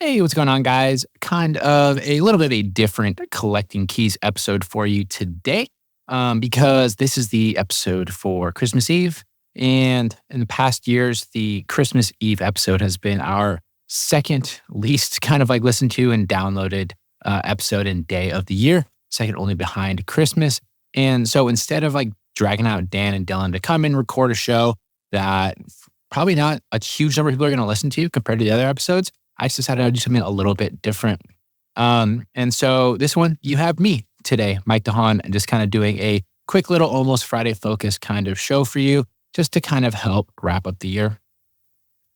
Hey, what's going on, guys? Kind of a little bit of a different Collecting Keys episode for you today, because this is the episode for Christmas Eve. And in the past years, the Christmas Eve episode has been our second least kind of like listened to and downloaded episode and day of the year, second only behind Christmas. And so instead of like dragging out Dan and Dylan to come and record a show that probably not a huge number of people are going to listen to compared to the other episodes, I just decided I'd do something a little bit different. And so this one, you have me today, Mike DeHaan, and just kind of doing a quick little almost Friday focus kind of show for you, just to kind of help wrap up the year.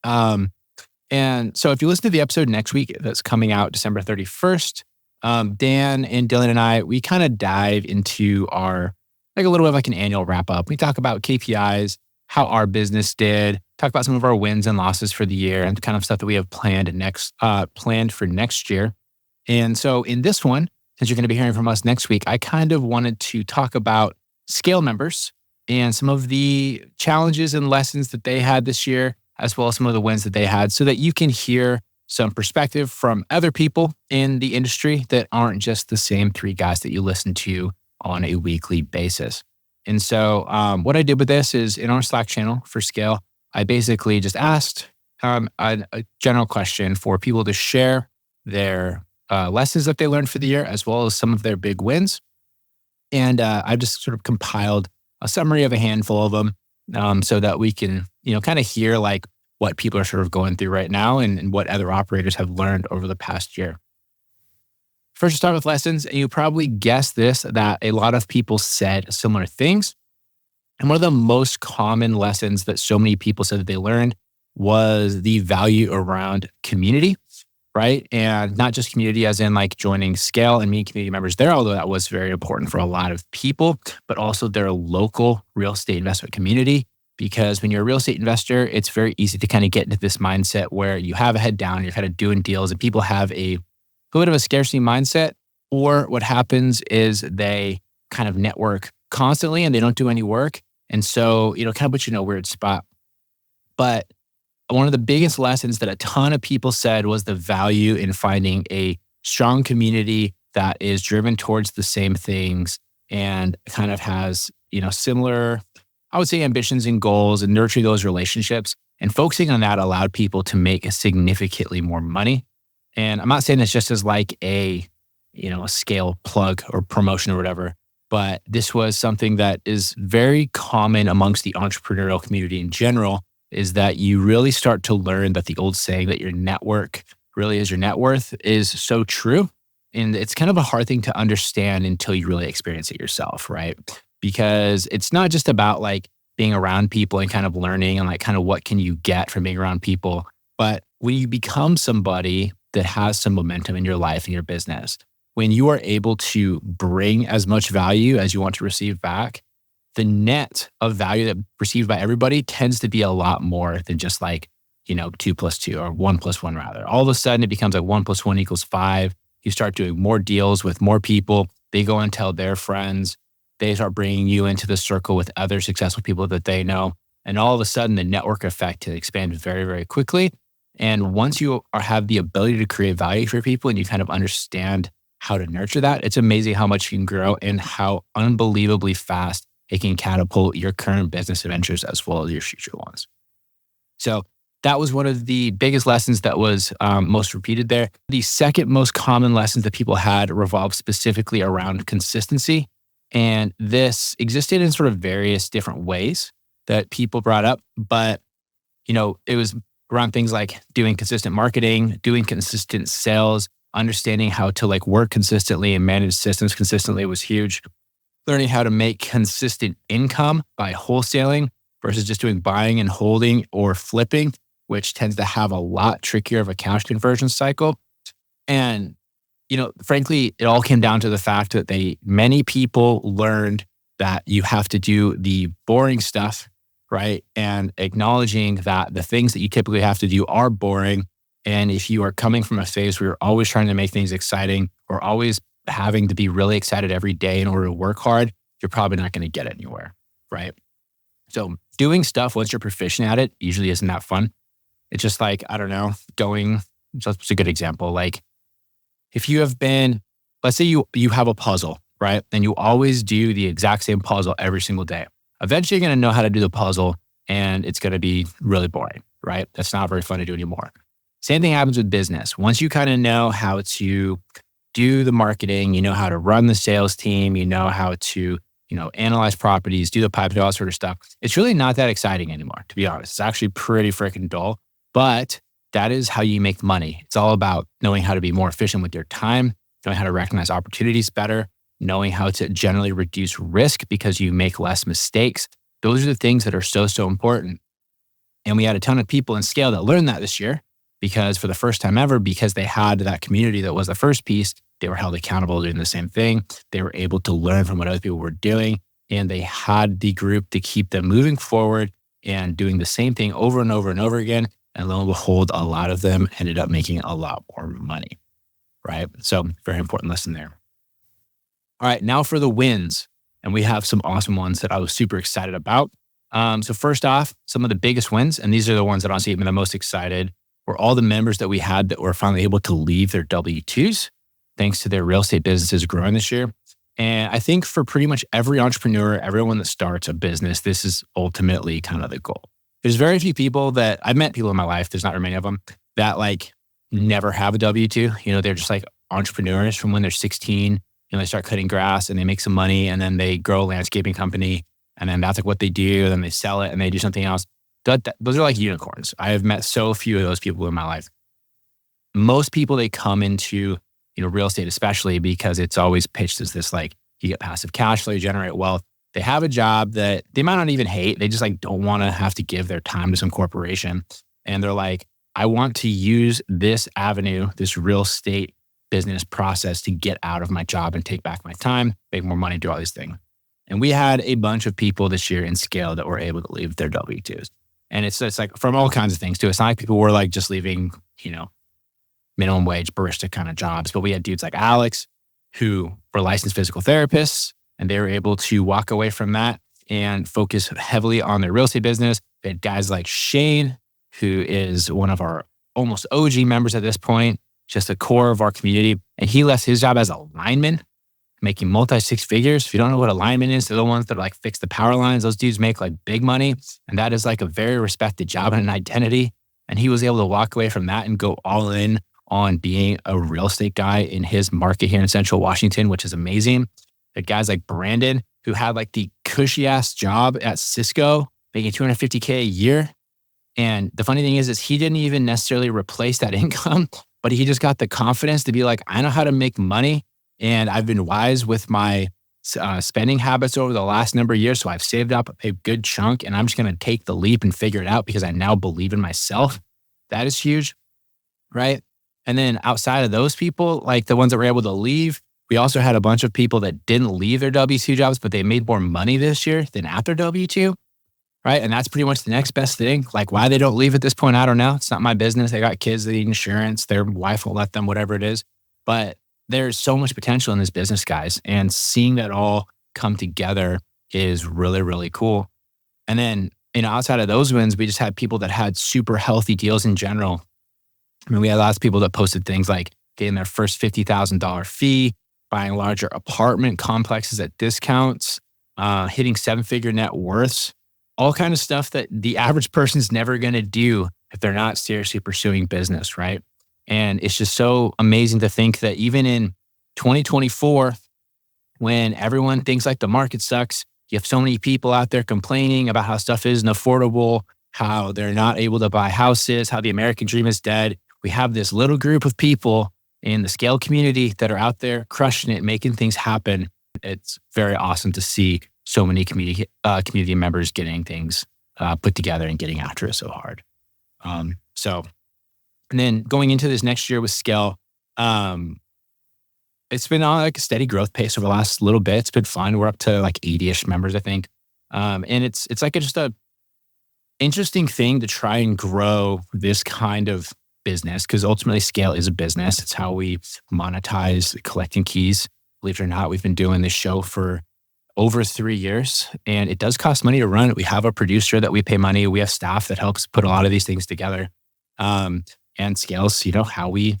And so if you listen to the episode next week that's coming out December 31st, Dan and Dylan and I, we kind of dive into our, like a little bit of like an annual wrap up. We talk about KPIs, how our business did, talk about some of our wins and losses for the year and kind of stuff that we have planned for next year. And so in this one, since you're going to be hearing from us next week, I kind of wanted to talk about Scale members and some of the challenges and lessons that they had this year, as well as some of the wins that they had, so that you can hear some perspective from other people in the industry that aren't just the same three guys that you listen to on a weekly basis. And so what I did with this is in our Slack channel for Scale, I basically just asked a general question for people to share their lessons that they learned for the year, as well as some of their big wins. And I've just sort of compiled a summary of a handful of them so that we can, kind of hear like what people are sort of going through right now and what other operators have learned over the past year. First, we'll start with lessons, and you probably guessed this, that a lot of people said similar things. And one of the most common lessons that so many people said that they learned was the value around community, right? And not just community as in like joining Scale and meeting community members there, although that was very important for a lot of people, but also their local real estate investment community. Because when you're a real estate investor, it's very easy to kind of get into this mindset where you have a head down, you're kind of doing deals, and people have a bit of a scarcity mindset. Or what happens is they kind of network constantly and they don't do any work. And so, kind of puts you in a weird spot. But one of the biggest lessons that a ton of people said was the value in finding a strong community that is driven towards the same things and kind of has, similar, I would say, ambitions and goals, and nurturing those relationships. And focusing on that allowed people to make significantly more money. And I'm not saying it's just as like a Scale plug or promotion or whatever, but this was something that is very common amongst the entrepreneurial community in general, is that you really start to learn that the old saying that your network really is your net worth is so true. And it's kind of a hard thing to understand until you really experience it yourself, right? Because it's not just about like being around people and kind of learning and like kind of what can you get from being around people, but when you become somebody that has some momentum in your life and your business, when you are able to bring as much value as you want to receive back, the net of value that received by everybody tends to be a lot more than just like, 2 plus 2 or 1 plus 1 rather. All of a sudden it becomes like 1 plus 1 equals 5. You start doing more deals with more people. They go and tell their friends. They start bringing you into the circle with other successful people that they know. And all of a sudden the network effect expands very, very quickly. And once you have the ability to create value for people and you kind of understand how to nurture that, it's amazing how much you can grow and how unbelievably fast it can catapult your current business adventures as well as your future ones. So that was one of the biggest lessons that was most repeated there. The second most common lessons that people had revolved specifically around consistency. And this existed in sort of various different ways that people brought up. But, it was around things like doing consistent marketing, doing consistent sales, understanding how to like work consistently and manage systems consistently was huge. Learning how to make consistent income by wholesaling versus just doing buying and holding or flipping, which tends to have a lot trickier of a cash conversion cycle. And, frankly, it all came down to the fact that many people learned that you have to do the boring stuff, right? And acknowledging that the things that you typically have to do are boring. And if you are coming from a phase where you're always trying to make things exciting or always having to be really excited every day in order to work hard, you're probably not going to get anywhere, right? So doing stuff once you're proficient at it usually isn't that fun. It's just like, I don't know, going That's a good example. Like if you have been, let's say you have a puzzle, right? And you always do the exact same puzzle every single day. Eventually you're going to know how to do the puzzle and it's going to be really boring, right? That's not very fun to do anymore. Same thing happens with business. Once you kind of know how to do the marketing, you know how to run the sales team, you know how to, analyze properties, do the pipe, do all sort of stuff. It's really not that exciting anymore, to be honest. It's actually pretty freaking dull, but that is how you make money. It's all about knowing how to be more efficient with your time, knowing how to recognize opportunities better, knowing how to generally reduce risk because you make less mistakes. Those are the things that are so, so important. And we had a ton of people in Scale that learned that this year because for the first time ever, because they had that community that was the first piece, they were held accountable doing the same thing. They were able to learn from what other people were doing. And they had the group to keep them moving forward and doing the same thing over and over and over again. And lo and behold, a lot of them ended up making a lot more money, right? So very important lesson there. All right, now for the wins. And we have some awesome ones that I was super excited about. So first off, some of the biggest wins, and these are the ones that honestly made me the most excited, were all the members that we had that were finally able to leave their W-2s thanks to their real estate businesses growing this year. And I think for pretty much every entrepreneur, everyone that starts a business, this is ultimately kind of the goal. There's very few people that I've met people in my life, there's not very many of them, that like never have a W-2. They're just like entrepreneurs from when they're 16. They start cutting grass and they make some money and then they grow a landscaping company and then that's like what they do. Then they sell it and they do something else. Those are like unicorns. I have met so few of those people in my life. Most people, they come into real estate, especially because it's always pitched as this like you get passive cash flow, you generate wealth. They have a job that they might not even hate. They just like don't want to have to give their time to some corporation. And they're like, I want to use this avenue, this real estate business process to get out of my job and take back my time, make more money, do all these things. And we had a bunch of people this year in Scale that were able to leave their W-2s. And it's like from all kinds of things too. It's not like people were like just leaving, minimum wage barista kind of jobs. But we had dudes like Alex who were licensed physical therapists and they were able to walk away from that and focus heavily on their real estate business. We had guys like Shane, who is one of our almost OG members at this point, just a core of our community. And he left his job as a lineman, making multi-six figures. If you don't know what a lineman is, they're the ones that like fix the power lines. Those dudes make like big money. And that is like a very respected job and an identity. And he was able to walk away from that and go all in on being a real estate guy in his market here in Central Washington, which is amazing. The guys like Brandon, who had like the cushy ass job at Cisco, making $250K a year. And the funny thing is he didn't even necessarily replace that income, but he just got the confidence to be like, I know how to make money. And I've been wise with my spending habits over the last number of years. So I've saved up a good chunk and I'm just going to take the leap and figure it out because I now believe in myself. That is huge, right? And then outside of those people, like the ones that were able to leave, we also had a bunch of people that didn't leave their W-2 jobs, but they made more money this year than at their W-2, right? And that's pretty much the next best thing. Like why they don't leave at this point, I don't know. It's not my business. They got kids, they need insurance. Their wife will let them, whatever it is. But there's so much potential in this business, guys. And seeing that all come together is really, really cool. And then, outside of those wins, we just had people that had super healthy deals in general. I mean, we had lots of people that posted things like getting their first $50,000 fee, buying larger apartment complexes at discounts, hitting seven-figure net worths, all kind of stuff that the average person's never going to do if they're not seriously pursuing business, right? And it's just so amazing to think that even in 2024, when everyone thinks like the market sucks, you have so many people out there complaining about how stuff isn't affordable, how they're not able to buy houses, how the American dream is dead. We have this little group of people in the Scale community that are out there crushing it, making things happen. It's very awesome to see so many community members getting things put together and getting after it so hard. And then going into this next year with Scale, it's been on like a steady growth pace over the last little bit. It's been fun. We're up to like 80-ish members, I think. And it's like just a interesting thing to try and grow this kind of business because ultimately Scale is a business. It's how we monetize collecting keys. Believe it or not, we've been doing this show for over 3 years and it does cost money to run it. We have a producer that we pay money. We have staff that helps put a lot of these things together. And and scales, how we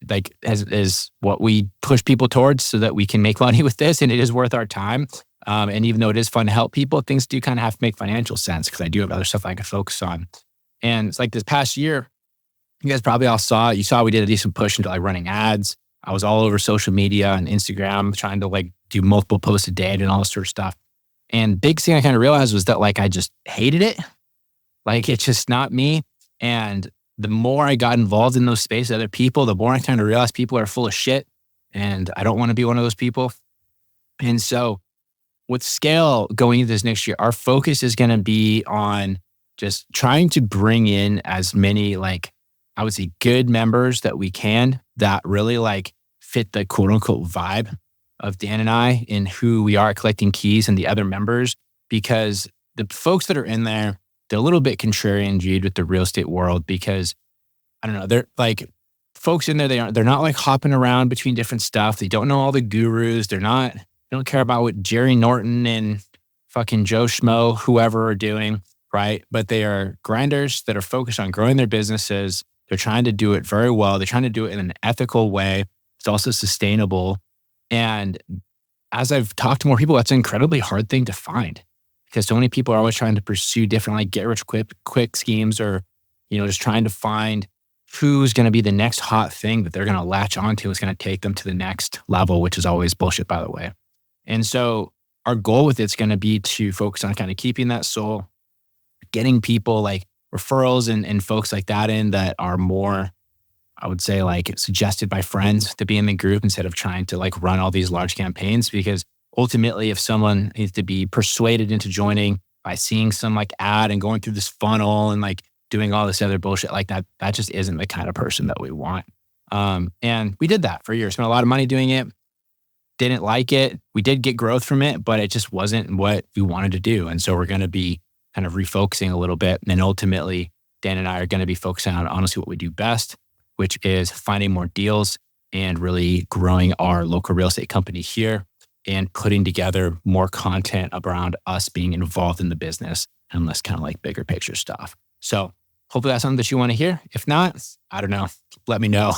like is what we push people towards so that we can make money with this, and it is worth our time. And even though it is fun to help people, things do kind of have to make financial sense because I do have other stuff I can focus on. And it's like this past year, you guys probably all you saw we did a decent push into like running ads. I was all over social media and Instagram trying to like do multiple posts a day and all this sort of stuff. And big thing I kind of realized was that like I just hated it. Like it's just not me. And the more I got involved in those spaces, other people, the more I kind of realized people are full of shit. And I don't want to be one of those people. And so with Scale going into this next year, our focus is going to be on just trying to bring in as many, like, I would say good members that we can that really like fit the quote unquote vibe of Dan and I in who we are at Collecting Keys and the other members, because the folks that are in there, they're a little bit contrarian Jude with the real estate world because I don't know, they're like folks in there, they're not like hopping around between different stuff. They don't know all the gurus. They don't care about what Jerry Norton and fucking Joe Schmo, whoever are doing, right? But they are grinders that are focused on growing their businesses. They're trying to do it very well. They're trying to do it in an ethical way. It's also sustainable. And as I've talked to more people, that's an incredibly hard thing to find because so many people are always trying to pursue different like get rich quick schemes or, just trying to find who's going to be the next hot thing that they're going to latch onto is going to take them to the next level, which is always bullshit, by the way. And so our goal with it's going to be to focus on kind of keeping that soul, getting people like referrals and folks like that in that are more, I would say, like suggested by friends to be in the group instead of trying to like run all these large campaigns. Because ultimately, if someone needs to be persuaded into joining by seeing some like ad and going through this funnel and like doing all this other bullshit like that, that just isn't the kind of person that we want. And we did that for years, spent a lot of money doing it, didn't like it. We did get growth from it, but it just wasn't what we wanted to do. And so we're going to be kind of refocusing a little bit. And then ultimately, Dan and I are going to be focusing on honestly what we do best, which is finding more deals and really growing our local real estate company here and putting together more content around us being involved in the business and less kind of like bigger picture stuff. So hopefully that's something that you want to hear. If not, I don't know. Let me know.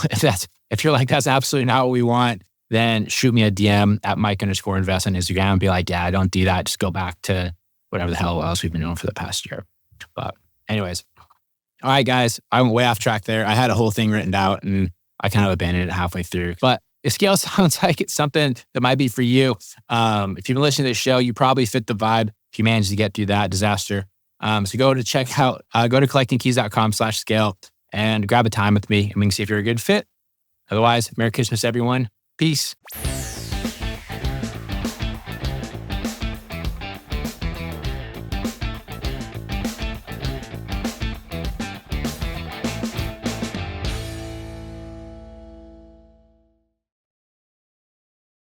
If you're like, that's absolutely not what we want, then shoot me a DM at Mike_invest on Instagram and be like, yeah, don't do that. Just go back to whatever the hell else we've been doing for the past year. But anyways, all right, guys, I went way off track there. I had a whole thing written out and I kind of abandoned it halfway through. But if Scale sounds like it's something that might be for you, if you've been listening to this show, you probably fit the vibe if you managed to get through that disaster. So go to collectingkeys.com/scale and grab a time with me and we can see if you're a good fit. Otherwise, Merry Christmas, everyone. Peace.